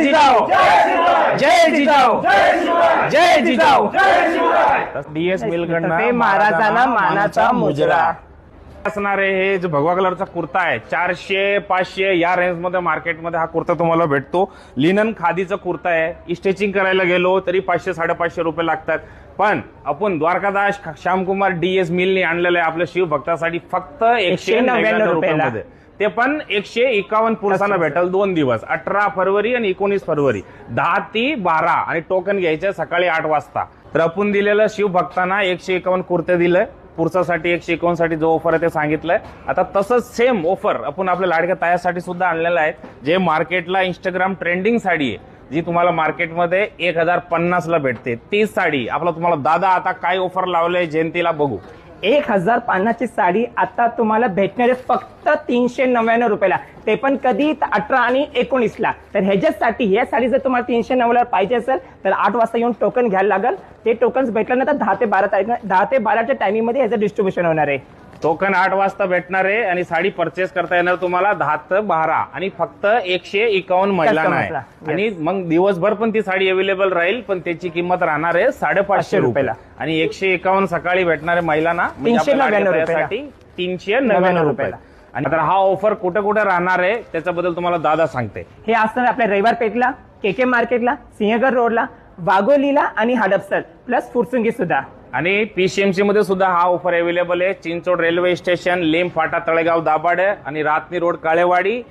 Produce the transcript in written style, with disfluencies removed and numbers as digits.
जिजाऊ जय जिजाऊ जय Jijau DS मिलकडनं ते महाराजांना मानाचा मुजरा असणारे हे जो भगवा कलरचा कुर्ता आहे 400-500 या रेंज मध्ये मार्केटमध्ये हा कुर्ता तुम्हाला भेटतो. लिनन खादीचा कुर्ता आहे. स्टिचिंग करायला गेलो तरी 500-550 रुपये लागतात. पण आपण द्वारकादास श्यामकुमार डीएस मिलनी आणलेलं आहे आपल्या शिवभक्तासाठी फक्त 199 रुपयामध्ये. ते पण 151 पुरुषांना भेटेल 2 दिवस 18 फरवरी आणि 19 फरवरी 10 ते 12 आणि टोकन घ्यायचं सकाळी 8 वाजता. तर आपण दिलेलं शिवभक्तांना 151 कुर्ते दिले. पुरुषासाठी 151 साठी जो ऑफर आहे ते सांगितलंय. आता तसंच सेम ऑफर आपण आपल्या लाडक्या तायासाठी सुद्धा आणलेलं आहे. जे मार्केटला इंस्टाग्राम ट्रेंडिंग साडी आहे जी तुम्हाला मार्केटमध्ये 1050 ला भेटते तीच साडी आपला तुम्हाला दादा आता काय ऑफर लावलंय जयंतीला बघू. 1050 ची साडी आता तुम्हाला भेटणार आहे फक्त 399 रुपयाला. ते पण कधी 18 आणि 19 ला. तर ह्याच्यासाठी ह्या साडी जर तुम्हाला 399 ला पाहिजे असेल तर 8 वाजता येऊन टोकन घ्यायला लागेल. ते टोकन्स भेटल्यानंतर 10 ते 12 तारीख 10 ते 12च्या टायमिंग मध्ये ह्याचं डिस्ट्रीब्युशन होणार आहे. टोकन 8 वाजता भेटणार आहे आणि साडी परचेस करता येणार तुम्हाला 10 ते 12 आणि फक्त 151 महिलांना आहे. आणि मग दिवसभर पण ती साडी अवेलेबल राहील पण त्याची किंमत राहणार आहे 550 रुपयाला आणि 151 सकाळी भेटणार आहे महिलांना 399 रुपयाला. आणि आता हा ऑफर कुठे कुठे राहणार आहे त्याच्याबद्दल तुम्हाला दादा सांगते. हे असणार आपल्या रविवार पेठला, केके मार्केटला, सिंहगड रोडला, वाघोलीला आणि हडपसर प्लस फुरसुंगी सुद्धा. आणि पीसीएमसी मध्ये सुद्धा हा ऑफर अवेलेबल आहे. चिंचोड रेल्वे स्टेशन, लेम फाटा, तळेगाव, दाभाडे आणि रातनी रोड, काळेवाडी.